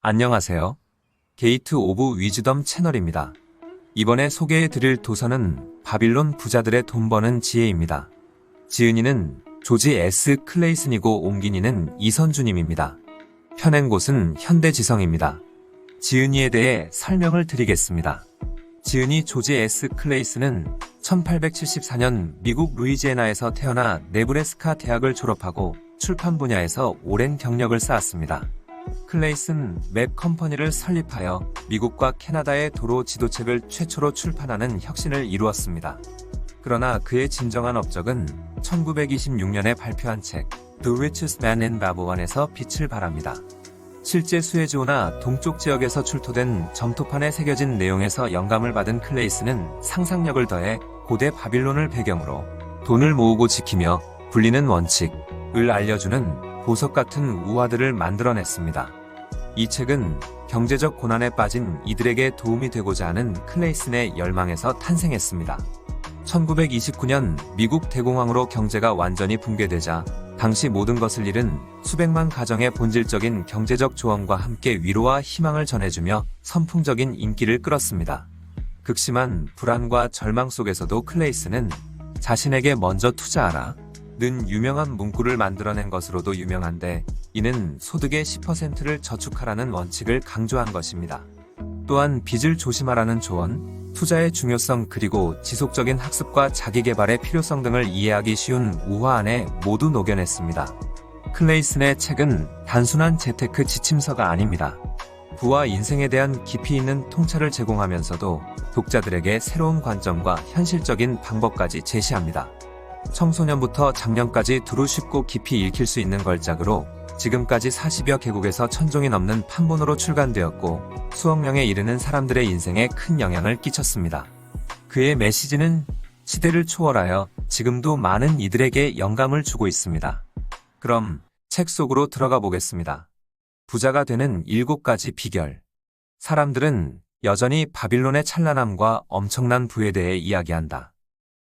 안녕하세요. 게이트 오브 위즈덤 채널입니다. 이번에 소개해드릴 도서는 바빌론 부자들의 돈 버는 지혜입니다. 지은이는 조지 S. 클레이슨이고 옮긴이는 이선주님입니다. 펴낸 곳은 현대지성입니다. 지은이에 대해 설명을 드리겠습니다. 지은이 조지 S. 클레이슨은 1874년 미국 루이지애나에서 태어나 네브래스카 대학을 졸업하고 출판 분야에서 오랜 경력을 쌓았습니다. 클레이슨 맵 컴퍼니를 설립하여 미국과 캐나다의 도로 지도책을 최초로 출판하는 혁신을 이루었습니다. 그러나 그의 진정한 업적은 1926년에 발표한 책 The Richest Man in Babylon에서 빛을 발합니다. 실제 수에즈호나 동쪽 지역에서 출토된 점토판에 새겨진 내용에서 영감을 받은 클레이슨은 상상력을 더해 고대 바빌론을 배경으로 돈을 모으고 지키며 굴리는 원칙을 알려주는 보석 같은 우화들을 만들어냈습니다. 이 책은 경제적 고난에 빠진 이들에게 도움이 되고자 하는 클레이슨의 열망에서 탄생했습니다. 1929년 미국 대공황으로 경제가 완전히 붕괴되자 당시 모든 것을 잃은 수백만 가정의 본질적인 경제적 조언과 함께 위로와 희망을 전해주며 선풍적인 인기를 끌었습니다. 극심한 불안과 절망 속에서도 클레이슨은 자신에게 먼저 투자하라 는 유명한 문구를 만들어낸 것으로도 유명한데, 이는 소득의 10%를 저축하라는 원칙을 강조한 것입니다. 또한 빚을 조심하라는 조언, 투자의 중요성 그리고 지속적인 학습과 자기개발의 필요성 등을 이해하기 쉬운 우화 안에 모두 녹여냈습니다. 클레이슨의 책은 단순한 재테크 지침서가 아닙니다. 부와 인생에 대한 깊이 있는 통찰을 제공하면서도 독자들에게 새로운 관점과 현실적인 방법까지 제시합니다. 청소년부터 장년까지 두루 쉽고 깊이 읽힐 수 있는 걸작으로 지금까지 40여 개국에서 1000종이 넘는 판본으로 출간되었고 수억 명에 이르는 사람들의 인생에 큰 영향을 끼쳤습니다. 그의 메시지는 시대를 초월하여 지금도 많은 이들에게 영감을 주고 있습니다. 그럼 책 속으로 들어가 보겠습니다. 부자가 되는 7가지 비결. 사람들은 여전히 바빌론의 찬란함과 엄청난 부에 대해 이야기한다.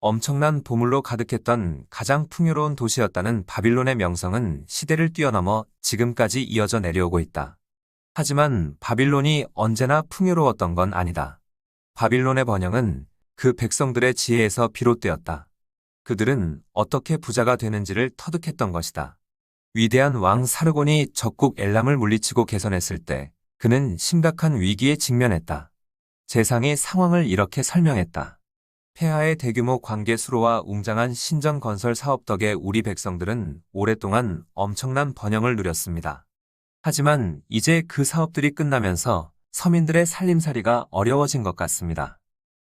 엄청난 보물로 가득했던 가장 풍요로운 도시였다는 바빌론의 명성은 시대를 뛰어넘어 지금까지 이어져 내려오고 있다. 하지만 바빌론이 언제나 풍요로웠던 건 아니다. 바빌론의 번영은 그 백성들의 지혜에서 비롯되었다. 그들은 어떻게 부자가 되는지를 터득했던 것이다. 위대한 왕 사르곤이 적국 엘람을 물리치고 개선했을 때 그는 심각한 위기에 직면했다. 재상이 상황을 이렇게 설명했다. 폐하의 대규모 관계 수로와 웅장한 신전 건설 사업 덕에 우리 백성들은 오랫동안 엄청난 번영을 누렸습니다. 하지만 이제 그 사업들이 끝나면서 서민들의 살림살이가 어려워진 것 같습니다.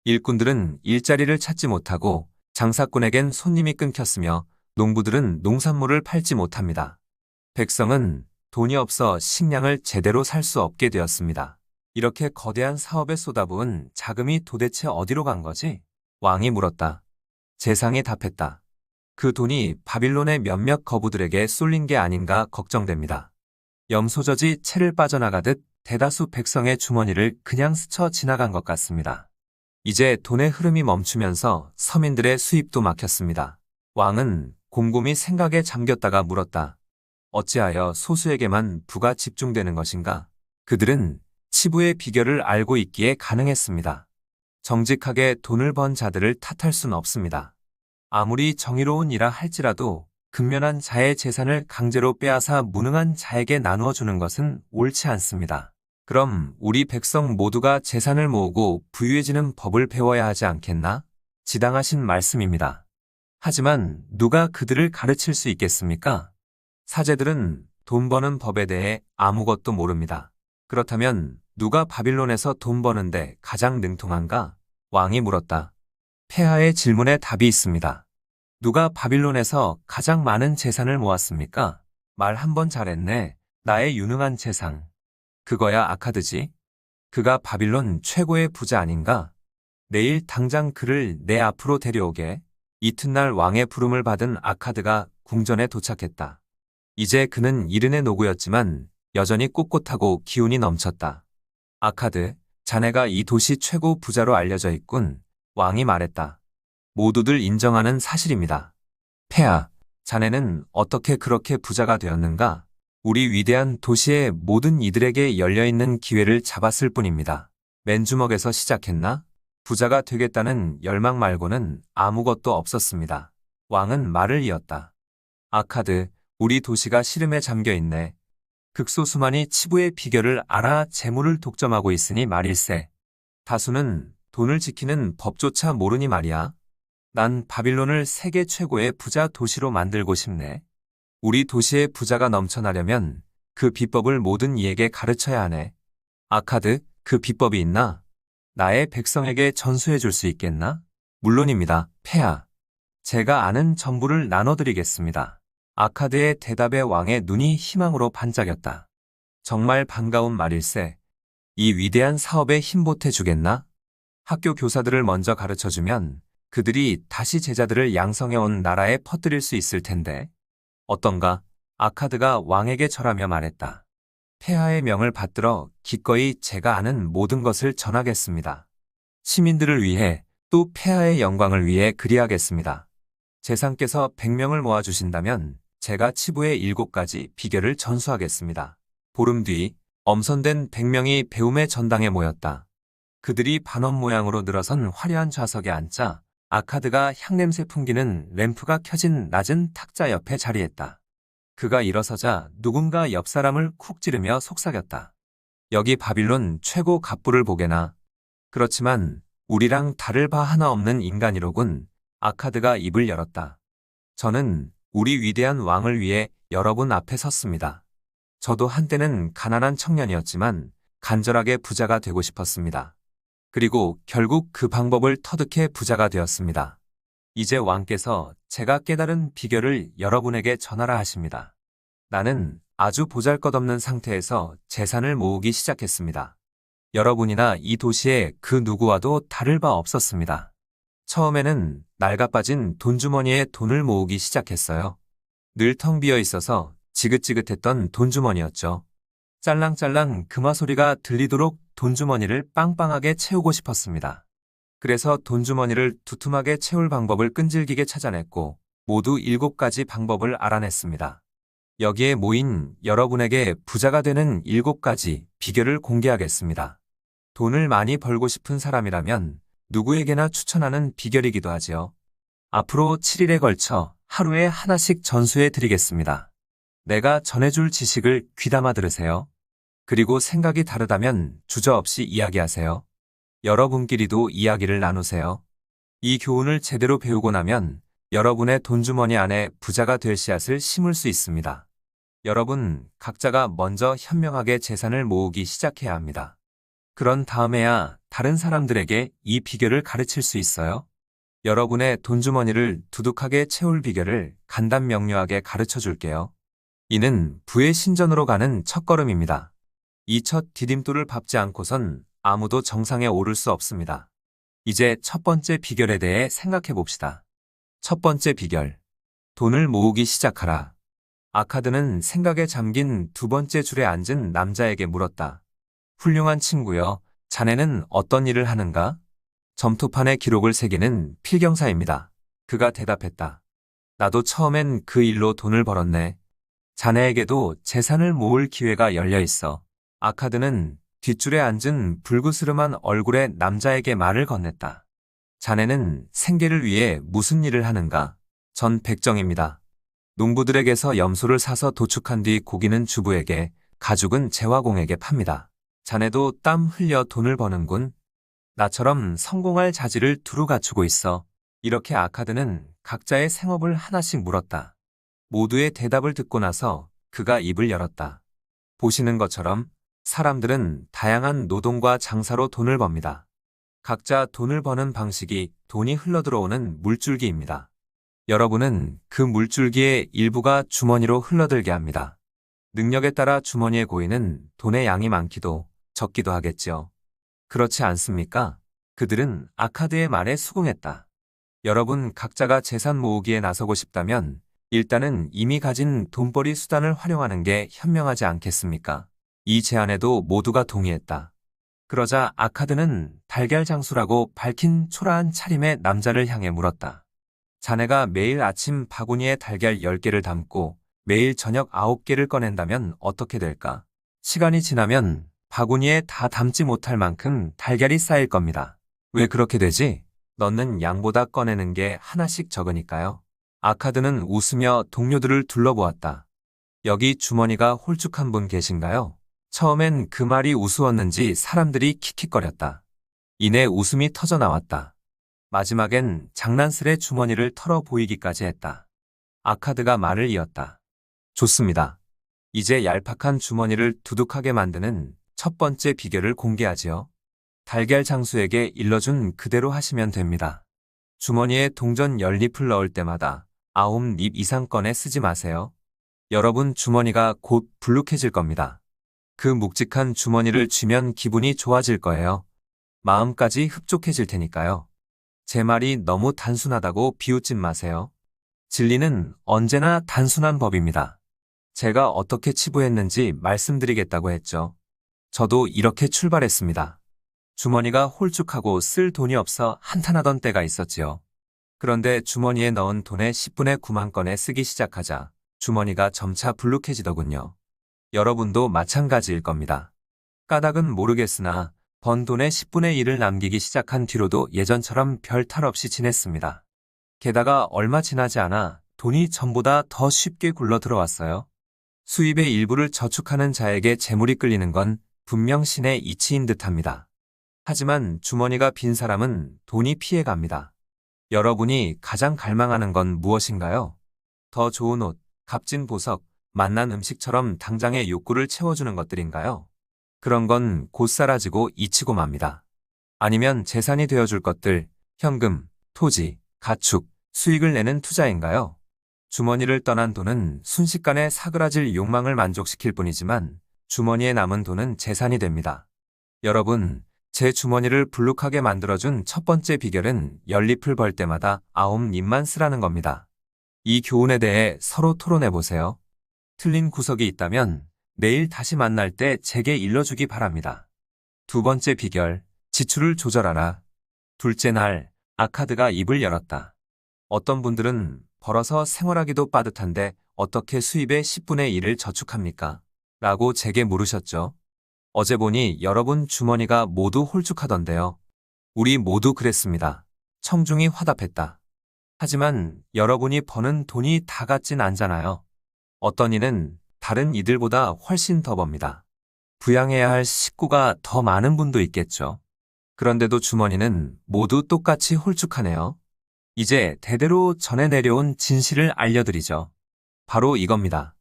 일꾼들은 일자리를 찾지 못하고 장사꾼에겐 손님이 끊겼으며 농부들은 농산물을 팔지 못합니다. 백성은 돈이 없어 식량을 제대로 살 수 없게 되었습니다. 이렇게 거대한 사업에 쏟아부은 자금이 도대체 어디로 간 거지? 왕이 물었다. 재상이 답했다. 그 돈이 바빌론의 몇몇 거부들에게 쏠린 게 아닌가 걱정됩니다. 염소젖이 채를 빠져나가듯 대다수 백성의 주머니를 그냥 스쳐 지나간 것 같습니다. 이제 돈의 흐름이 멈추면서 서민들의 수입도 막혔습니다. 왕은 곰곰이 생각에 잠겼다가 물었다. 어찌하여 소수에게만 부가 집중되는 것인가? 그들은 치부의 비결을 알고 있기에 가능했습니다. 정직하게 돈을 번 자들을 탓할 순 없습니다. 아무리 정의로운 이라 할지라도 근면한 자의 재산을 강제로 빼앗아 무능한 자에게 나누어 주는 것은 옳지 않습니다. 그럼 우리 백성 모두가 재산을 모으고 부유해지는 법을 배워야 하지 않겠나? 지당하신 말씀입니다. 하지만 누가 그들을 가르칠 수 있겠습니까? 사제들은 돈 버는 법에 대해 아무것도 모릅니다. 그렇다면 누가 바빌론에서 돈 버는데 가장 능통한가? 왕이 물었다. 폐하의 질문에 답이 있습니다. 누가 바빌론에서 가장 많은 재산을 모았습니까? 말 한 번 잘했네. 나의 유능한 재상. 그거야 아카드지. 그가 바빌론 최고의 부자 아닌가? 내일 당장 그를 내 앞으로 데려오게. 이튿날 왕의 부름을 받은 아카드가 궁전에 도착했다. 이제 그는 이른의 노구였지만 여전히 꼿꼿하고 기운이 넘쳤다. 아카드, 자네가 이 도시 최고 부자로 알려져 있군. 왕이 말했다. 모두들 인정하는 사실입니다. 폐하, 자네는 어떻게 그렇게 부자가 되었는가? 우리 위대한 도시의 모든 이들에게 열려있는 기회를 잡았을 뿐입니다. 맨주먹에서 시작했나? 부자가 되겠다는 열망 말고는 아무것도 없었습니다. 왕은 말을 이었다. 아카드, 우리 도시가 시름에 잠겨있네. 극소수만이 치부의 비결을 알아 재물을 독점하고 있으니 말일세. 다수는 돈을 지키는 법조차 모르니 말이야. 난 바빌론을 세계 최고의 부자 도시로 만들고 싶네. 우리 도시의 부자가 넘쳐나려면 그 비법을 모든 이에게 가르쳐야 하네. 아카드, 그 비법이 있나? 나의 백성에게 전수해 줄 수 있겠나? 물론입니다, 폐하. 제가 아는 전부를 나눠드리겠습니다. 아카드의 대답에 왕의 눈이 희망으로 반짝였다. 정말 반가운 말일세. 이 위대한 사업에 힘보태 주겠나? 학교 교사들을 먼저 가르쳐주면 그들이 다시 제자들을 양성해온 나라에 퍼뜨릴 수 있을 텐데. 어떤가? 아카드가 왕에게 절하며 말했다. 폐하의 명을 받들어 기꺼이 제가 아는 모든 것을 전하겠습니다. 시민들을 위해 또 폐하의 영광을 위해 그리하겠습니다. 제상께서 100명을 모아주신다면 제가 치부의 7가지 비결을 전수하겠습니다. 보름 뒤 엄선된 100명이 배움의 전당에 모였다. 그들이 반원 모양으로 늘어선 화려한 좌석에 앉자 아카드가 향냄새 풍기는 램프가 켜진 낮은 탁자 옆에 자리했다. 그가 일어서자 누군가 옆 사람을 쿡 찌르며 속삭였다. 여기 바빌론 최고 갑부를 보게나. 그렇지만 우리랑 다를 바 하나 없는 인간이로군. 아카드가 입을 열었다. 저는 우리 위대한 왕을 위해 여러분 앞에 섰습니다. 저도 한때는 가난한 청년이었지만 간절하게 부자가 되고 싶었습니다. 그리고 결국 그 방법을 터득해 부자가 되었습니다. 이제 왕께서 제가 깨달은 비결을 여러분에게 전하라 하십니다. 나는 아주 보잘것없는 상태에서 재산을 모으기 시작했습니다. 여러분이나 이 도시의 그 누구와도 다를 바 없었습니다. 처음에는 낡아빠진 돈주머니에 돈을 모으기 시작했어요. 늘 텅 비어 있어서 지긋지긋했던 돈주머니였죠. 짤랑짤랑 금화 소리가 들리도록 돈주머니를 빵빵하게 채우고 싶었습니다. 그래서 돈주머니를 두툼하게 채울 방법을 끈질기게 찾아냈고 모두 7가지 방법을 알아냈습니다. 여기에 모인 여러분에게 부자가 되는 7가지 비결을 공개하겠습니다. 돈을 많이 벌고 싶은 사람이라면 누구에게나 추천하는 비결이기도 하지요. 앞으로 7일에 걸쳐 하루에 하나씩 전수해 드리겠습니다. 내가 전해줄 지식을 귀담아 들으세요. 그리고 생각이 다르다면 주저없이 이야기하세요. 여러분끼리도 이야기를 나누세요. 이 교훈을 제대로 배우고 나면 여러분의 돈주머니 안에 부자가 될 씨앗을 심을 수 있습니다. 여러분 각자가 먼저 현명하게 재산을 모으기 시작해야 합니다. 그런 다음에야 다른 사람들에게 이 비결을 가르칠 수 있어요. 여러분의 돈주머니를 두둑하게 채울 비결을 간단 명료하게 가르쳐 줄게요. 이는 부의 신전으로 가는 첫걸음입니다. 이 첫 디딤돌을 밟지 않고선 아무도 정상에 오를 수 없습니다. 이제 첫 번째 비결에 대해 생각해 봅시다. 첫 번째 비결. 돈을 모으기 시작하라. 아카드는 생각에 잠긴 두 번째 줄에 앉은 남자에게 물었다. 훌륭한 친구여, 자네는 어떤 일을 하는가? 점토판에 기록을 새기는 필경사입니다. 그가 대답했다. 나도 처음엔 그 일로 돈을 벌었네. 자네에게도 재산을 모을 기회가 열려 있어. 아카드는 뒷줄에 앉은 불그스름한 얼굴의 남자에게 말을 건넸다. 자네는 생계를 위해 무슨 일을 하는가? 전 백정입니다. 농부들에게서 염소를 사서 도축한 뒤 고기는 주부에게, 가죽은 재화공에게 팝니다. 자네도 땀 흘려 돈을 버는군. 나처럼 성공할 자질을 두루 갖추고 있어. 이렇게 아카드는 각자의 생업을 하나씩 물었다. 모두의 대답을 듣고 나서 그가 입을 열었다. 보시는 것처럼 사람들은 다양한 노동과 장사로 돈을 법니다. 각자 돈을 버는 방식이 돈이 흘러들어오는 물줄기입니다. 여러분은 그 물줄기의 일부가 주머니로 흘러들게 합니다. 능력에 따라 주머니에 고이는 돈의 양이 많기도 적기도 하겠지요. 그렇지 않습니까? 그들은 아카드의 말에 수긍했다. 여러분 각자가 재산 모으기에 나서고 싶다면 일단은 이미 가진 돈벌이 수단을 활용하는 게 현명하지 않겠습니까? 이 제안에도 모두가 동의했다. 그러자 아카드는 달걀 장수라고 밝힌 초라한 차림의 남자를 향해 물었다. 자네가 매일 아침 바구니에 달걀 10개를 담고 매일 저녁 9개를 꺼낸다면 어떻게 될까? 시간이 지나면 바구니에 다 담지 못할 만큼 달걀이 쌓일 겁니다. 왜 그렇게 되지? 넣는 양보다 꺼내는 게 하나씩 적으니까요. 아카드는 웃으며 동료들을 둘러보았다. 여기 주머니가 홀쭉한 분 계신가요? 처음엔 그 말이 우스웠는지 사람들이 킥킥거렸다. 이내 웃음이 터져 나왔다. 마지막엔 장난스레 주머니를 털어 보이기까지 했다. 아카드가 말을 이었다. 좋습니다. 이제 얄팍한 주머니를 두둑하게 만드는 첫 번째 비결을 공개하지요. 달걀 장수에게 일러준 그대로 하시면 됩니다. 주머니에 동전 10립을 넣을 때마다 9립 이상 꺼내 쓰지 마세요. 여러분 주머니가 곧 불룩해질 겁니다. 그 묵직한 주머니를 쥐면 기분이 좋아질 거예요. 마음까지 흡족해질 테니까요. 제 말이 너무 단순하다고 비웃지 마세요. 진리는 언제나 단순한 법입니다. 제가 어떻게 치부했는지 말씀드리겠다고 했죠. 저도 이렇게 출발했습니다. 주머니가 홀쭉하고 쓸 돈이 없어 한탄하던 때가 있었지요. 그런데 주머니에 넣은 돈의 10분의 9만 꺼내 쓰기 시작하자 주머니가 점차 불룩해지더군요. 여러분도 마찬가지일 겁니다. 까닭은 모르겠으나 번 돈의 10분의 1을 남기기 시작한 뒤로도 예전처럼 별 탈 없이 지냈습니다. 게다가 얼마 지나지 않아 돈이 전보다 더 쉽게 굴러 들어왔어요. 수입의 일부를 저축하는 자에게 재물이 끌리는 건 분명 신의 이치인 듯합니다. 하지만 주머니가 빈 사람은 돈이 피해갑니다. 여러분이 가장 갈망하는 건 무엇인가요? 더 좋은 옷, 값진 보석, 맛난 음식처럼 당장의 욕구를 채워주는 것들인가요? 그런 건 곧 사라지고 잊히고 맙니다. 아니면 재산이 되어줄 것들, 현금, 토지, 가축, 수익을 내는 투자인가요? 주머니를 떠난 돈은 순식간에 사그라질 욕망을 만족시킬 뿐이지만 주머니에 남은 돈은 재산이 됩니다. 여러분, 제 주머니를 불룩하게 만들어준 첫 번째 비결은 10립을 벌 때마다 9립만 쓰라는 겁니다. 이 교훈에 대해 서로 토론해보세요. 틀린 구석이 있다면 내일 다시 만날 때 제게 일러주기 바랍니다. 두 번째 비결, 지출을 조절하라. 둘째 날, 아카드가 입을 열었다. 어떤 분들은 벌어서 생활하기도 빠듯한데 어떻게 수입의 10분의 1을 저축합니까? 라고 제게 물으셨죠. 어제 보니 여러분 주머니가 모두 홀쭉하던데요. 우리 모두 그랬습니다. 청중이 화답했다. 하지만 여러분이 버는 돈이 다 같진 않잖아요. 어떤 이는 다른 이들보다 훨씬 더 법니다. 부양해야 할 식구가 더 많은 분도 있겠죠. 그런데도 주머니는 모두 똑같이 홀쭉하네요. 이제 대대로 전해 내려온 진실을 알려드리죠. 바로 이겁니다.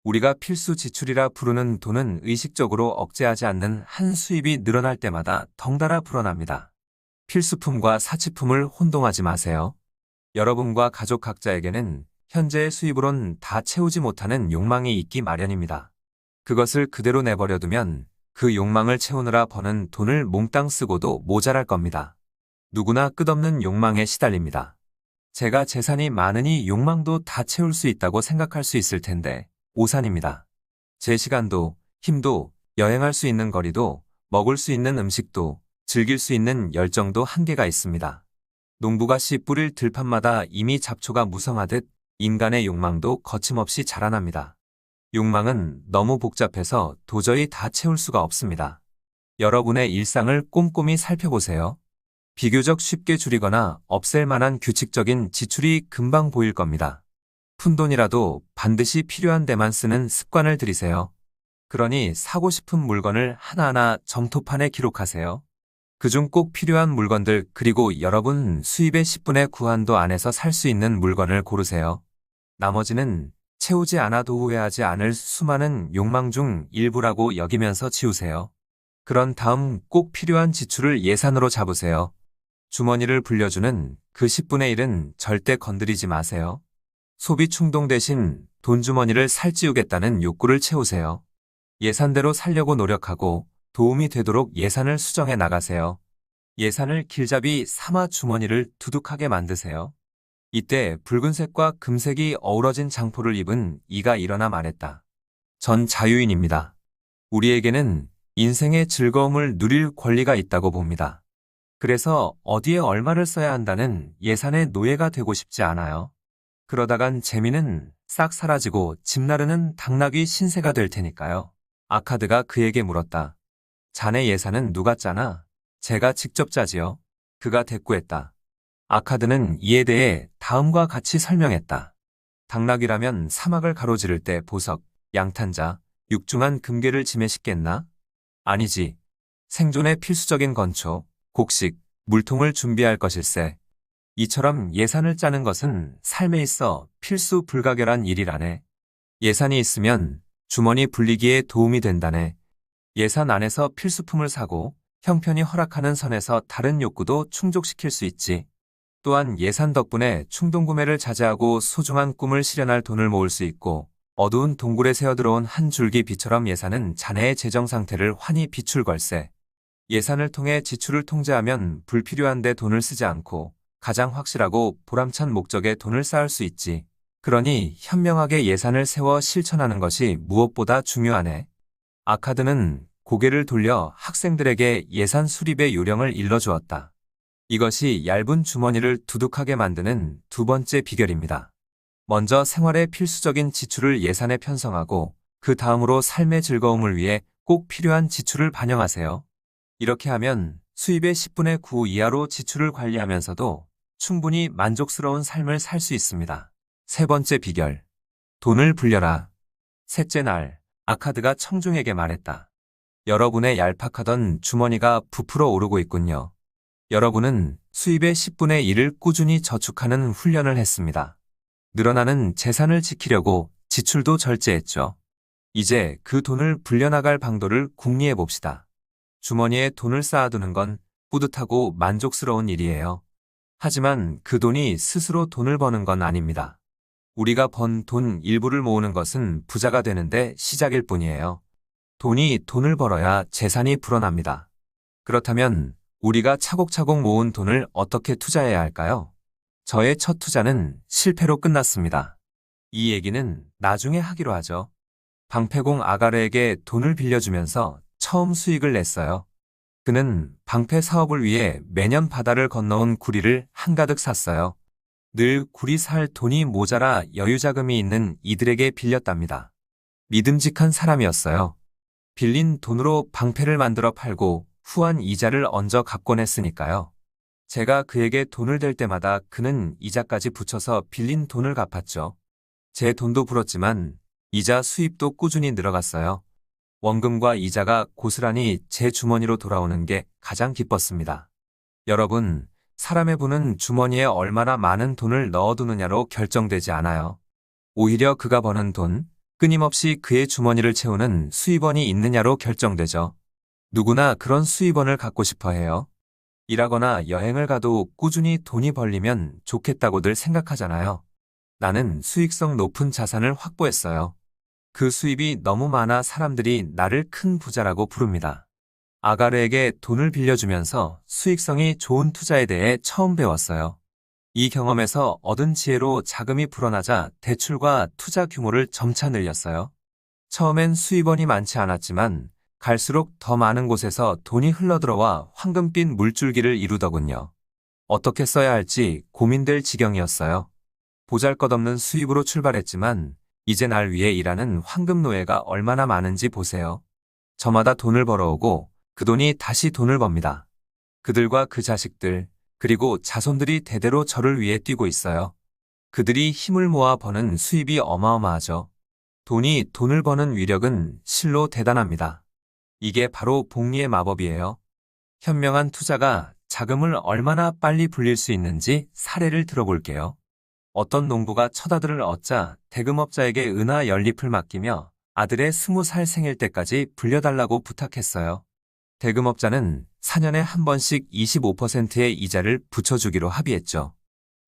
우리가 필수 지출이라 부르는 돈은 의식적으로 억제하지 않는 한 수입이 늘어날 때마다 덩달아 불어납니다. 필수품과 사치품을 혼동하지 마세요. 여러분과 가족 각자에게는 현재의 수입으론 다 채우지 못하는 욕망이 있기 마련입니다. 그것을 그대로 내버려두면 그 욕망을 채우느라 버는 돈을 몽땅 쓰고도 모자랄 겁니다. 누구나 끝없는 욕망에 시달립니다. 제가 재산이 많으니 욕망도 다 채울 수 있다고 생각할 수 있을 텐데 오산입니다. 제 시간도, 힘도, 여행할 수 있는 거리도, 먹을 수 있는 음식도, 즐길 수 있는 열정도 한계가 있습니다. 농부가 씨 뿌릴 들판마다 이미 잡초가 무성하듯 인간의 욕망도 거침없이 자라납니다. 욕망은 너무 복잡해서 도저히 다 채울 수가 없습니다. 여러분의 일상을 꼼꼼히 살펴보세요. 비교적 쉽게 줄이거나 없앨 만한 규칙적인 지출이 금방 보일 겁니다. 푼돈이라도 반드시 필요한 데만 쓰는 습관을 들이세요. 그러니 사고 싶은 물건을 하나하나 점토판에 기록하세요. 그중 꼭 필요한 물건들 그리고 여러분 수입의 10분의 9 한도 안에서 살 수 있는 물건을 고르세요. 나머지는 채우지 않아도 후회하지 않을 수많은 욕망 중 일부라고 여기면서 지우세요. 그런 다음 꼭 필요한 지출을 예산으로 잡으세요. 주머니를 불려주는 그 10분의 1은 절대 건드리지 마세요. 소비 충동 대신 돈 주머니를 살찌우겠다는 욕구를 채우세요. 예산대로 살려고 노력하고 도움이 되도록 예산을 수정해 나가세요. 예산을 길잡이 삼아 주머니를 두둑하게 만드세요. 이때 붉은색과 금색이 어우러진 장포를 입은 이가 일어나 말했다. 전 자유인입니다. 우리에게는 인생의 즐거움을 누릴 권리가 있다고 봅니다. 그래서 어디에 얼마를 써야 한다는 예산의 노예가 되고 싶지 않아요. 그러다간 재미는 싹 사라지고 집 나르는 당나귀 신세가 될 테니까요. 아카드가 그에게 물었다. 자네 예산은 누가 짜나? 제가 직접 짜지요. 그가 대꾸했다. 아카드는 이에 대해 다음과 같이 설명했다. 당나귀라면 사막을 가로지를 때 보석, 양탄자, 육중한 금괴를 짐에 싣겠나? 아니지. 생존에 필수적인 건초, 곡식, 물통을 준비할 것일세. 이처럼 예산을 짜는 것은 삶에 있어 필수 불가결한 일이라네. 예산이 있으면 주머니 불리기에 도움이 된다네. 예산 안에서 필수품을 사고 형편이 허락하는 선에서 다른 욕구도 충족시킬 수 있지. 또한 예산 덕분에 충동구매를 자제하고 소중한 꿈을 실현할 돈을 모을 수 있고 어두운 동굴에 새어들어온 한 줄기 빛처럼 예산은 자네의 재정 상태를 환히 비출 걸세. 예산을 통해 지출을 통제하면 불필요한 데 돈을 쓰지 않고 가장 확실하고 보람찬 목적에 돈을 쌓을 수 있지. 그러니 현명하게 예산을 세워 실천하는 것이 무엇보다 중요하네. 아카드는 고개를 돌려 학생들에게 예산 수립의 요령을 일러주었다. 이것이 얇은 주머니를 두둑하게 만드는 두 번째 비결입니다. 먼저 생활의 필수적인 지출을 예산에 편성하고 그 다음으로 삶의 즐거움을 위해 꼭 필요한 지출을 반영하세요. 이렇게 하면 수입의 10분의 9 이하로 지출을 관리하면서도 충분히 만족스러운 삶을 살 수 있습니다. 세 번째 비결. 돈을 불려라. 셋째 날, 아카드가 청중에게 말했다. 여러분의 얄팍하던 주머니가 부풀어 오르고 있군요. 여러분은 수입의 10분의 1을 꾸준히 저축하는 훈련을 했습니다. 늘어나는 재산을 지키려고 지출도 절제했죠. 이제 그 돈을 불려나갈 방도를 궁리해 봅시다. 주머니에 돈을 쌓아두는 건 뿌듯하고 만족스러운 일이에요. 하지만 그 돈이 스스로 돈을 버는 건 아닙니다. 우리가 번 돈 일부를 모으는 것은 부자가 되는데 시작일 뿐이에요. 돈이 돈을 벌어야 재산이 불어납니다. 그렇다면 우리가 차곡차곡 모은 돈을 어떻게 투자해야 할까요? 저의 첫 투자는 실패로 끝났습니다. 이 얘기는 나중에 하기로 하죠. 방패공 아가르에게 돈을 빌려주면서 처음 수익을 냈어요. 그는 방패 사업을 위해 매년 바다를 건너온 구리를 한가득 샀어요. 늘 구리 살 돈이 모자라 여유자금이 있는 이들에게 빌렸답니다. 믿음직한 사람이었어요. 빌린 돈으로 방패를 만들어 팔고 후한 이자를 얹어 갚곤 했으니까요. 제가 그에게 돈을 댈 때마다 그는 이자까지 붙여서 빌린 돈을 갚았죠. 제 돈도 불었지만 이자 수입도 꾸준히 늘어갔어요. 원금과 이자가 고스란히 제 주머니로 돌아오는 게 가장 기뻤습니다. 여러분, 사람의 부는 주머니에 얼마나 많은 돈을 넣어두느냐로 결정되지 않아요. 오히려 그가 버는 돈, 끊임없이 그의 주머니를 채우는 수입원이 있느냐로 결정되죠. 누구나 그런 수입원을 갖고 싶어 해요. 일하거나 여행을 가도 꾸준히 돈이 벌리면 좋겠다고들 생각하잖아요. 나는 수익성 높은 자산을 확보했어요. 그 수입이 너무 많아 사람들이 나를 큰 부자라고 부릅니다. 아가르에게 돈을 빌려주면서 수익성이 좋은 투자에 대해 처음 배웠어요. 이 경험에서 얻은 지혜로 자금이 불어나자 대출과 투자 규모를 점차 늘렸어요. 처음엔 수입원이 많지 않았지만 갈수록 더 많은 곳에서 돈이 흘러들어와 황금빛 물줄기를 이루더군요. 어떻게 써야 할지 고민될 지경이었어요. 보잘것없는 수입으로 출발했지만 이제 날 위해 일하는 황금노예가 얼마나 많은지 보세요. 저마다 돈을 벌어오고 그 돈이 다시 돈을 법니다. 그들과 그 자식들, 그리고 자손들이 대대로 저를 위해 뛰고 있어요. 그들이 힘을 모아 버는 수입이 어마어마하죠. 돈이 돈을 버는 위력은 실로 대단합니다. 이게 바로 복리의 마법이에요. 현명한 투자가 자금을 얼마나 빨리 불릴 수 있는지 사례를 들어볼게요. 어떤 농부가 첫 아들을 얻자 대금업자에게 은하 연립을 맡기며 아들의 20살 생일 때까지 불려달라고 부탁했어요. 대금업자는 4년에 한 번씩 25%의 이자를 붙여주기로 합의했죠.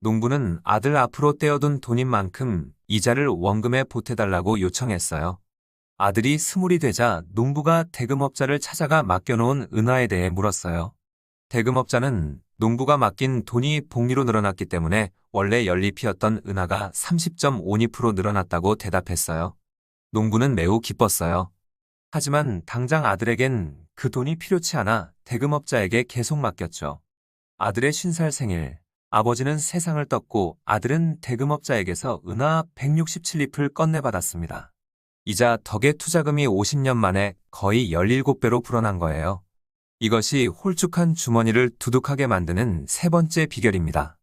농부는 아들 앞으로 떼어둔 돈인 만큼 이자를 원금에 보태달라고 요청했어요. 아들이 20이 되자 농부가 대금업자를 찾아가 맡겨놓은 은하에 대해 물었어요. 대금업자는 농부가 맡긴 돈이 복리로 늘어났기 때문에 원래 연립이었던 은하가 30.52% 늘어났다고 대답했어요. 농부는 매우 기뻤어요. 하지만 당장 아들에겐 그 돈이 필요치 않아 대금업자에게 계속 맡겼죠. 아들의 50살 생일, 아버지는 세상을 떴고 아들은 대금업자에게서 은하 167잎을 건네받았습니다. 이자 덕에 투자금이 50년 만에 거의 17배로 불어난 거예요. 이것이 홀쭉한 주머니를 두둑하게 만드는 세 번째 비결입니다.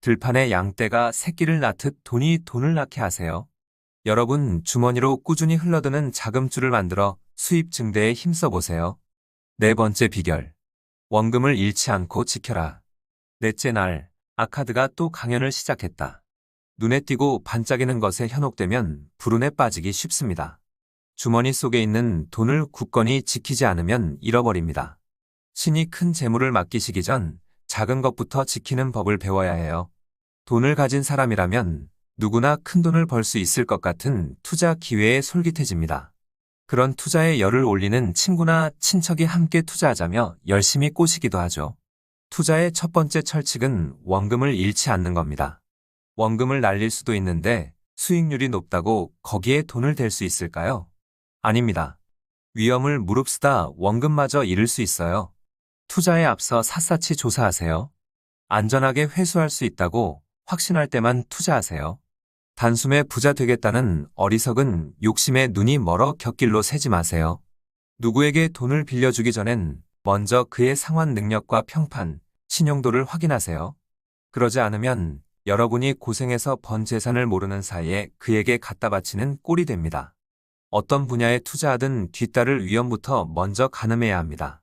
들판에 양떼가 새끼를 낳듯 돈이 돈을 낳게 하세요. 여러분 주머니로 꾸준히 흘러드는 자금줄을 만들어 수입 증대에 힘써보세요. 네 번째 비결. 원금을 잃지 않고 지켜라. 넷째 날, 아카드가 또 강연을 시작했다. 눈에 띄고 반짝이는 것에 현혹되면 불운에 빠지기 쉽습니다. 주머니 속에 있는 돈을 굳건히 지키지 않으면 잃어버립니다. 신이 큰 재물을 맡기시기 전 작은 것부터 지키는 법을 배워야 해요. 돈을 가진 사람이라면 누구나 큰 돈을 벌 수 있을 것 같은 투자 기회에 솔깃해집니다. 그런 투자에 열을 올리는 친구나 친척이 함께 투자하자며 열심히 꼬시기도 하죠. 투자의 첫 번째 철칙은 원금을 잃지 않는 겁니다. 원금을 날릴 수도 있는데 수익률이 높다고 거기에 돈을 댈 수 있을까요? 아닙니다. 위험을 무릅쓰다 원금마저 잃을 수 있어요. 투자에 앞서 샅샅이 조사하세요. 안전하게 회수할 수 있다고 확신할 때만 투자하세요. 단숨에 부자 되겠다는 어리석은 욕심에 눈이 멀어 곁길로 새지 마세요. 누구에게 돈을 빌려주기 전엔 먼저 그의 상환 능력과 평판, 신용도를 확인하세요. 그러지 않으면 여러분이 고생해서 번 재산을 모르는 사이에 그에게 갖다 바치는 꼴이 됩니다. 어떤 분야에 투자하든 뒤따를 위험부터 먼저 가늠해야 합니다.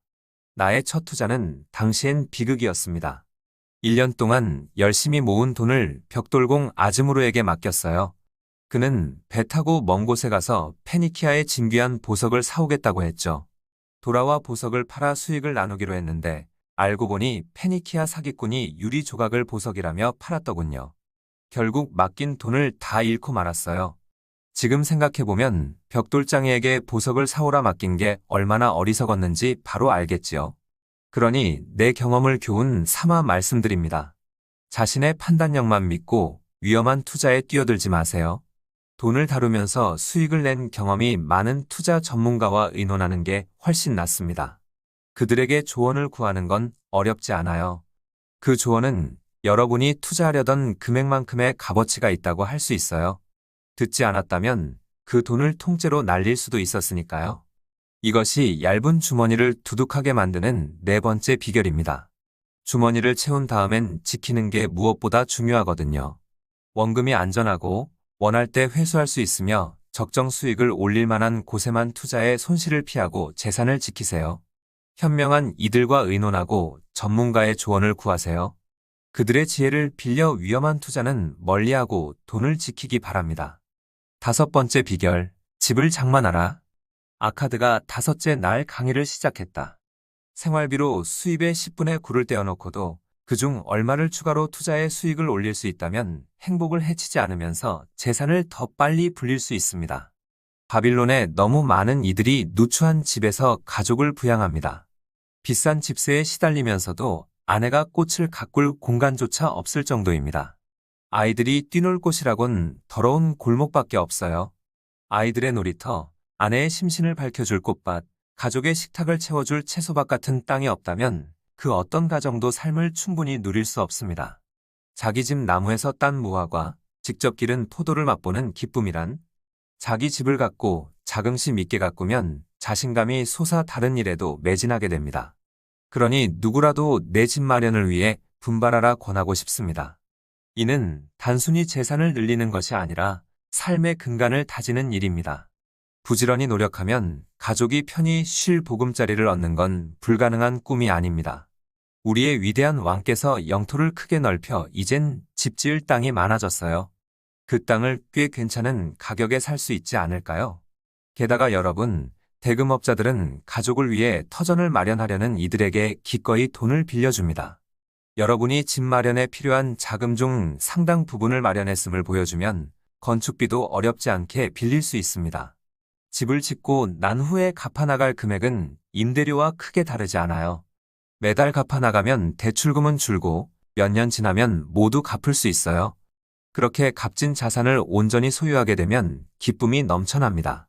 나의 첫 투자는 당시엔 비극이었습니다. 1년 동안 열심히 모은 돈을 벽돌공 아즈무르에게 맡겼어요. 그는 배 타고 먼 곳에 가서 페니키아의 진귀한 보석을 사오겠다고 했죠. 돌아와 보석을 팔아 수익을 나누기로 했는데 알고 보니 페니키아 사기꾼이 유리 조각을 보석이라며 팔았더군요. 결국 맡긴 돈을 다 잃고 말았어요. 지금 생각해보면 벽돌장이에게 보석을 사오라 맡긴 게 얼마나 어리석었는지 바로 알겠지요. 그러니 내 경험을 교훈 삼아 말씀드립니다. 자신의 판단력만 믿고 위험한 투자에 뛰어들지 마세요. 돈을 다루면서 수익을 낸 경험이 많은 투자 전문가와 의논하는 게 훨씬 낫습니다. 그들에게 조언을 구하는 건 어렵지 않아요. 그 조언은 여러분이 투자하려던 금액만큼의 값어치가 있다고 할 수 있어요. 듣지 않았다면 그 돈을 통째로 날릴 수도 있었으니까요. 이것이 얇은 주머니를 두둑하게 만드는 네 번째 비결입니다. 주머니를 채운 다음엔 지키는 게 무엇보다 중요하거든요. 원금이 안전하고 원할 때 회수할 수 있으며 적정 수익을 올릴 만한 곳에만 투자해 손실을 피하고 재산을 지키세요. 현명한 이들과 의논하고 전문가의 조언을 구하세요. 그들의 지혜를 빌려 위험한 투자는 멀리하고 돈을 지키기 바랍니다. 다섯 번째 비결, 집을 장만하라. 아카드가 다섯째 날 강의를 시작했다. 생활비로 수입의 10분의 9를 떼어놓고도 그중 얼마를 추가로 투자해 수익을 올릴 수 있다면 행복을 해치지 않으면서 재산을 더 빨리 불릴 수 있습니다. 바빌론에 너무 많은 이들이 누추한 집에서 가족을 부양합니다. 비싼 집세에 시달리면서도 아내가 꽃을 가꿀 공간조차 없을 정도입니다. 아이들이 뛰놀 곳이라곤 더러운 골목밖에 없어요. 아이들의 놀이터, 아내의 심신을 밝혀줄 꽃밭, 가족의 식탁을 채워줄 채소밭 같은 땅이 없다면 그 어떤 가정도 삶을 충분히 누릴 수 없습니다. 자기 집 나무에서 딴 무화과, 직접 기른 포도를 맛보는 기쁨이란 자기 집을 갖고 자긍심 있게 가꾸면 자신감이 솟아 다른 일에도 매진하게 됩니다. 그러니 누구라도 내 집 마련을 위해 분발하라 권하고 싶습니다. 이는 단순히 재산을 늘리는 것이 아니라 삶의 근간을 다지는 일입니다. 부지런히 노력하면 가족이 편히 쉴 보금자리를 얻는 건 불가능한 꿈이 아닙니다. 우리의 위대한 왕께서 영토를 크게 넓혀 이젠 집 지을 땅이 많아졌어요. 그 땅을 꽤 괜찮은 가격에 살 수 있지 않을까요? 게다가 여러분, 대금업자들은 가족을 위해 터전을 마련하려는 이들에게 기꺼이 돈을 빌려줍니다. 여러분이 집 마련에 필요한 자금 중 상당 부분을 마련했음을 보여주면 건축비도 어렵지 않게 빌릴 수 있습니다. 집을 짓고 난 후에 갚아나갈 금액은 임대료와 크게 다르지 않아요. 매달 갚아나가면 대출금은 줄고 몇 년 지나면 모두 갚을 수 있어요. 그렇게 값진 자산을 온전히 소유하게 되면 기쁨이 넘쳐납니다.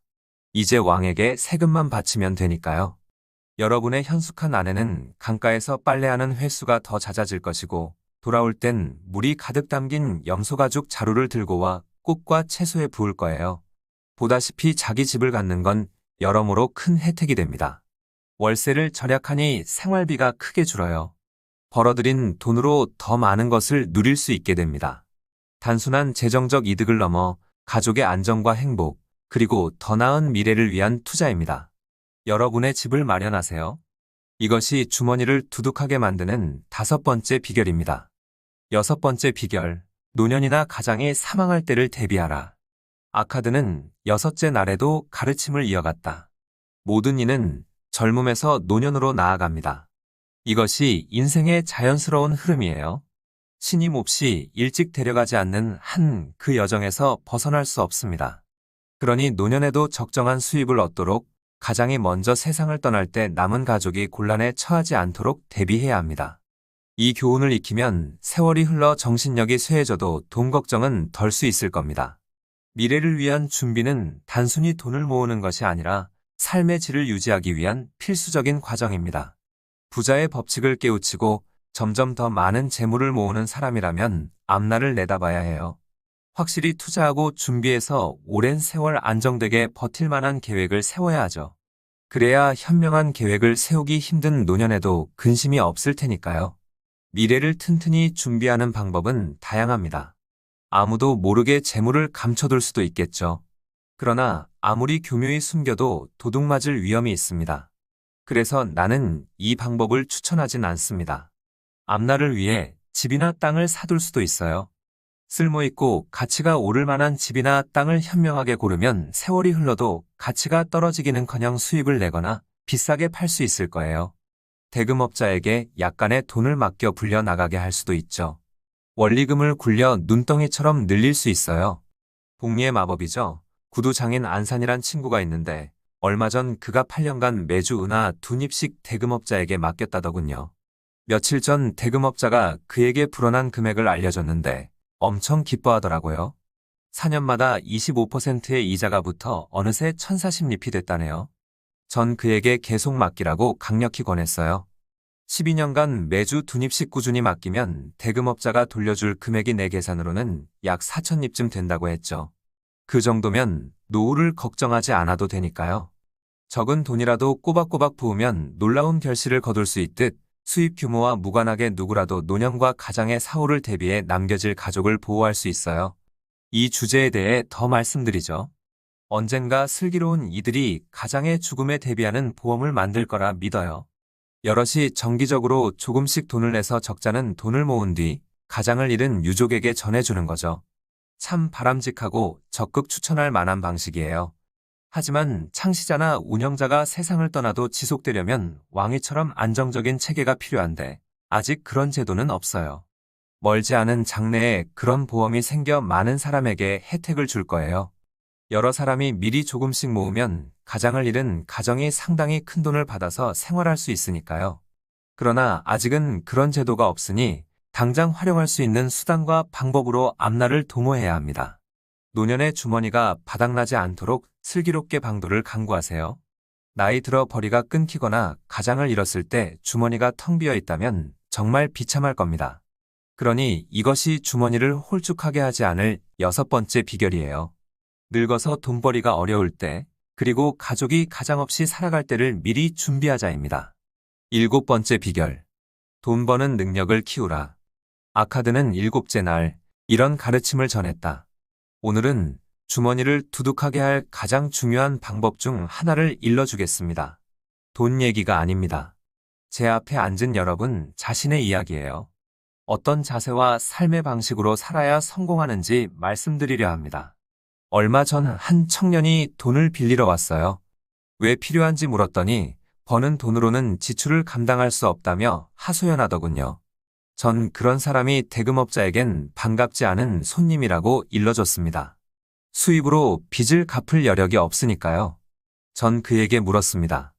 이제 왕에게 세금만 바치면 되니까요. 여러분의 현숙한 아내는 강가에서 빨래하는 횟수가 더 잦아질 것이고 돌아올 땐 물이 가득 담긴 염소가죽 자루를 들고 와 꽃과 채소에 부을 거예요. 보다시피 자기 집을 갖는 건 여러모로 큰 혜택이 됩니다. 월세를 절약하니 생활비가 크게 줄어요. 벌어들인 돈으로 더 많은 것을 누릴 수 있게 됩니다. 단순한 재정적 이득을 넘어 가족의 안정과 행복, 그리고 더 나은 미래를 위한 투자입니다. 여러분의 집을 마련하세요. 이것이 주머니를 두둑하게 만드는 5번째 비결입니다. 6번째 비결, 노년이나 가장이 사망할 때를 대비하라. 아카드는 6째 날에도 가르침을 이어갔다. 모든 이는 젊음에서 노년으로 나아갑니다. 이것이 인생의 자연스러운 흐름이에요. 신임 없이 일찍 데려가지 않는 한 그 여정에서 벗어날 수 없습니다. 그러니 노년에도 적정한 수입을 얻도록 가장이 먼저 세상을 떠날 때 남은 가족이 곤란에 처하지 않도록 대비해야 합니다. 이 교훈을 익히면 세월이 흘러 정신력이 쇠해져도 돈 걱정은 덜 수 있을 겁니다. 미래를 위한 준비는 단순히 돈을 모으는 것이 아니라 삶의 질을 유지하기 위한 필수적인 과정입니다. 부자의 법칙을 깨우치고 점점 더 많은 재물을 모으는 사람이라면 앞날을 내다봐야 해요. 확실히 투자하고 준비해서 오랜 세월 안정되게 버틸 만한 계획을 세워야 하죠. 그래야 현명한 계획을 세우기 힘든 노년에도 근심이 없을 테니까요. 미래를 튼튼히 준비하는 방법은 다양합니다. 아무도 모르게 재물을 감춰둘 수도 있겠죠. 그러나 아무리 교묘히 숨겨도 도둑 맞을 위험이 있습니다. 그래서 나는 이 방법을 추천하진 않습니다. 앞날을 위해 집이나 땅을 사둘 수도 있어요. 쓸모있고 가치가 오를 만한 집이나 땅을 현명하게 고르면 세월이 흘러도 가치가 떨어지기는커녕 수익을 내거나 비싸게 팔 수 있을 거예요. 대금업자에게 약간의 돈을 맡겨 불려나가게 할 수도 있죠. 원리금을 굴려 눈덩이처럼 늘릴 수 있어요. 복리의 마법이죠. 구두장인 안산이란 친구가 있는데 얼마 전 그가 8년간 매주 은하 2닙씩 대금업자에게 맡겼다더군요. 며칠 전 대금업자가 그에게 불어난 금액을 알려줬는데 엄청 기뻐하더라고요. 4년마다 25%의 이자가 붙어 어느새 1040립이 됐다네요. 전 그에게 계속 맡기라고 강력히 권했어요. 12년간 매주 2닙씩 꾸준히 맡기면 대금업자가 돌려줄 금액이 내 계산으로는 약 4000립쯤 된다고 했죠. 그 정도면 노후를 걱정하지 않아도 되니까요. 적은 돈이라도 꼬박꼬박 부으면 놀라운 결실을 거둘 수 있듯 수입 규모와 무관하게 누구라도 노년과 가장의 사후를 대비해 남겨질 가족을 보호할 수 있어요. 이 주제에 대해 더 말씀드리죠. 언젠가 슬기로운 이들이 가장의 죽음에 대비하는 보험을 만들 거라 믿어요. 여럿이 정기적으로 조금씩 돈을 내서 적자는 돈을 모은 뒤 가장을 잃은 유족에게 전해주는 거죠. 참 바람직하고 적극 추천할 만한 방식이에요. 하지만 창시자나 운영자가 세상을 떠나도 지속되려면 왕위처럼 안정적인 체계가 필요한데 아직 그런 제도는 없어요. 멀지 않은 장래에 그런 보험이 생겨 많은 사람에게 혜택을 줄 거예요. 여러 사람이 미리 조금씩 모으면 가장을 잃은 가정이 상당히 큰 돈을 받아서 생활할 수 있으니까요. 그러나 아직은 그런 제도가 없으니 당장 활용할 수 있는 수단과 방법으로 앞날을 도모해야 합니다. 노년의 주머니가 바닥나지 않도록 슬기롭게 방도를 강구하세요. 나이 들어 벌이가 끊기거나 가장을 잃었을 때 주머니가 텅 비어 있다면 정말 비참할 겁니다. 그러니 이것이 주머니를 홀쭉하게 하지 않을 6번째 비결이에요. 늙어서 돈벌이가 어려울 때, 그리고 가족이 가장 없이 살아갈 때를 미리 준비하자입니다. 7번째 비결. 돈 버는 능력을 키우라. 아카드는 7째 날 이런 가르침을 전했다. 오늘은 주머니를 두둑하게 할 가장 중요한 방법 중 하나를 일러주겠습니다. 돈 얘기가 아닙니다. 제 앞에 앉은 여러분 자신의 이야기예요. 어떤 자세와 삶의 방식으로 살아야 성공하는지 말씀드리려 합니다. 얼마 전 한 청년이 돈을 빌리러 왔어요. 왜 필요한지 물었더니 버는 돈으로는 지출을 감당할 수 없다며 하소연하더군요. 전 그런 사람이 대금업자에겐 반갑지 않은 손님이라고 일러줬습니다. 수입으로 빚을 갚을 여력이 없으니까요. 전 그에게 물었습니다.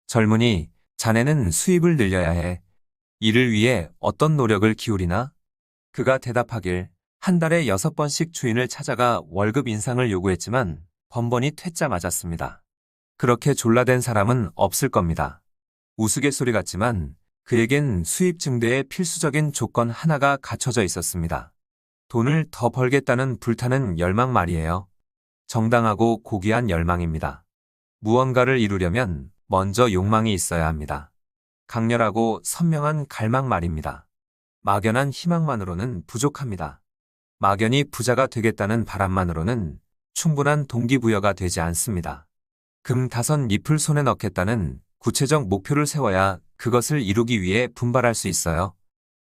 젊은이, 자네는 수입을 늘려야 해. 이를 위해 어떤 노력을 기울이나? 그가 대답하길 한 달에 6번씩 주인을 찾아가 월급 인상을 요구했지만 번번이 퇴짜 맞았습니다. 그렇게 졸라댄 사람은 없을 겁니다. 우스갯소리 같지만 그에겐 수입 증대의 필수적인 조건 하나가 갖춰져 있었습니다. 돈을 더 벌겠다는 불타는 열망 말이에요. 정당하고 고귀한 열망입니다. 무언가를 이루려면 먼저 욕망이 있어야 합니다. 강렬하고 선명한 갈망 말입니다. 막연한 희망만으로는 부족합니다. 막연히 부자가 되겠다는 바람만으로는 충분한 동기부여가 되지 않습니다. 금 5잎을 손에 넣겠다는 구체적 목표를 세워야 그것을 이루기 위해 분발할 수 있어요.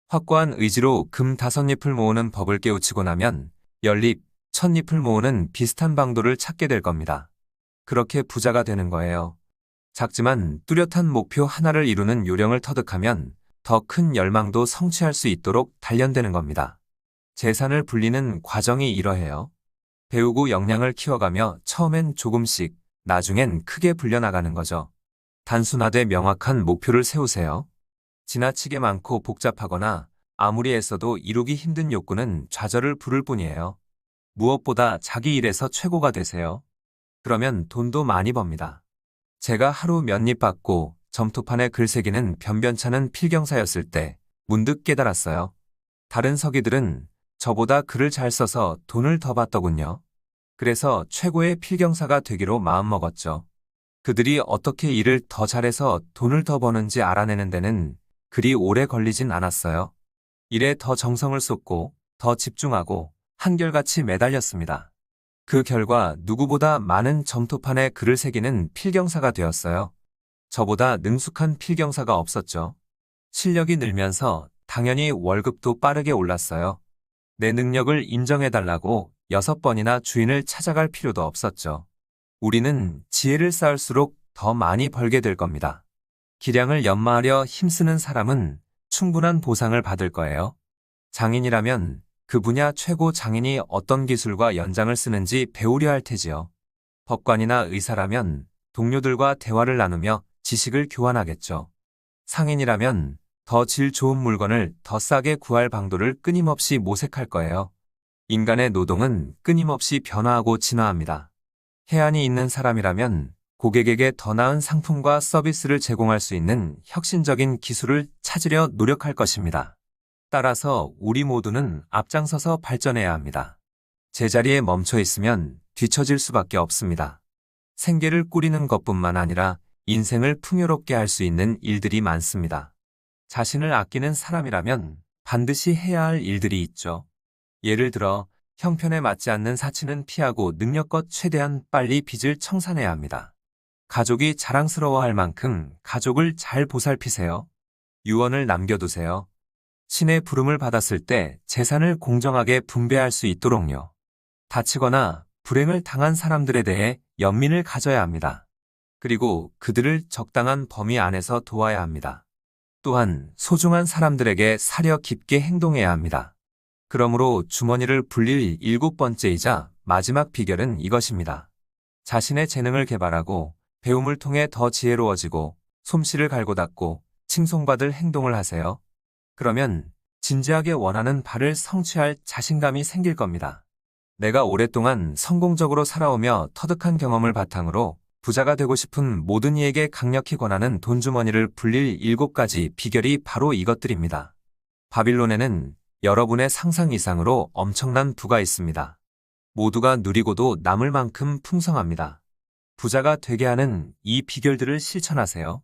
확고한 의지로 금 5잎을 모으는 법을 깨우치고 나면 10잎, 1000잎을 모으는 비슷한 방도를 찾게 될 겁니다. 그렇게 부자가 되는 거예요. 작지만 뚜렷한 목표 하나를 이루는 요령을 터득하면 더 큰 열망도 성취할 수 있도록 단련되는 겁니다. 재산을 불리는 과정이 이러해요. 배우고 역량을 키워가며 처음엔 조금씩, 나중엔 크게 불려나가는 거죠. 단순하되 명확한 목표를 세우세요. 지나치게 많고 복잡하거나 아무리 애써도 이루기 힘든 욕구는 좌절을 부를 뿐이에요. 무엇보다 자기 일에서 최고가 되세요. 그러면 돈도 많이 법니다. 제가 하루 몇 입 받고 점토판에 글새기는 변변찮은 필경사였을 때 문득 깨달았어요. 다른 서기들은 저보다 글을 잘 써서 돈을 더 받더군요. 그래서 최고의 필경사가 되기로 마음먹었죠. 그들이 어떻게 일을 더 잘해서 돈을 더 버는지 알아내는 데는 그리 오래 걸리진 않았어요. 일에 더 정성을 쏟고 더 집중하고 한결같이 매달렸습니다. 그 결과 누구보다 많은 점토판에 글을 새기는 필경사가 되었어요. 저보다 능숙한 필경사가 없었죠. 실력이 늘면서 당연히 월급도 빠르게 올랐어요. 내 능력을 인정해달라고 6번이나 주인을 찾아갈 필요도 없었죠. 우리는 지혜를 쌓을수록 더 많이 벌게 될 겁니다. 기량을 연마하려 힘쓰는 사람은 충분한 보상을 받을 거예요. 장인이라면 그 분야 최고 장인이 어떤 기술과 연장을 쓰는지 배우려 할 테지요. 법관이나 의사라면 동료들과 대화를 나누며 지식을 교환하겠죠. 상인이라면 더 질 좋은 물건을 더 싸게 구할 방도를 끊임없이 모색할 거예요. 인간의 노동은 끊임없이 변화하고 진화합니다. 해안이 있는 사람이라면 고객에게 더 나은 상품과 서비스를 제공할 수 있는 혁신적인 기술을 찾으려 노력할 것입니다. 따라서 우리 모두는 앞장서서 발전해야 합니다. 제자리에 멈춰 있으면 뒤처질 수밖에 없습니다. 생계를 꾸리는 것뿐만 아니라 인생을 풍요롭게 할 수 있는 일들이 많습니다. 자신을 아끼는 사람이라면 반드시 해야 할 일들이 있죠. 예를 들어 형편에 맞지 않는 사치는 피하고 능력껏 최대한 빨리 빚을 청산해야 합니다. 가족이 자랑스러워할 만큼 가족을 잘 보살피세요. 유언을 남겨두세요. 신의 부름을 받았을 때 재산을 공정하게 분배할 수 있도록요. 다치거나 불행을 당한 사람들에 대해 연민을 가져야 합니다. 그리고 그들을 적당한 범위 안에서 도와야 합니다. 또한 소중한 사람들에게 사려 깊게 행동해야 합니다. 그러므로 주머니를 불릴 7번째이자 마지막 비결은 이것입니다. 자신의 재능을 개발하고 배움을 통해 더 지혜로워지고 솜씨를 갈고 닦고 칭송받을 행동을 하세요. 그러면 진지하게 원하는 바를 성취할 자신감이 생길 겁니다. 내가 오랫동안 성공적으로 살아오며 터득한 경험을 바탕으로 부자가 되고 싶은 모든 이에게 강력히 권하는 돈주머니를 불릴 7가지 비결이 바로 이것들입니다. 바빌론에는 여러분의 상상 이상으로 엄청난 부가 있습니다. 모두가 누리고도 남을 만큼 풍성합니다. 부자가 되게 하는 이 비결들을 실천하세요.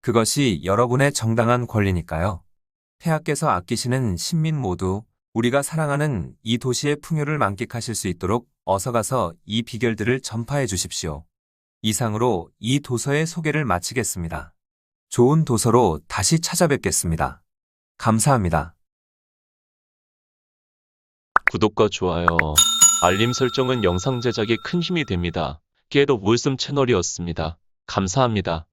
그것이 여러분의 정당한 권리니까요. 폐하께서 아끼시는 신민 모두 우리가 사랑하는 이 도시의 풍요를 만끽하실 수 있도록 어서 가서 이 비결들을 전파해 주십시오. 이상으로 이 도서의 소개를 마치겠습니다. 좋은 도서로 다시 찾아뵙겠습니다. 감사합니다. 구독과 좋아요, 알림 설정은 영상 제작에 큰 힘이 됩니다. 깨도 물씀 채널이었습니다. 감사합니다.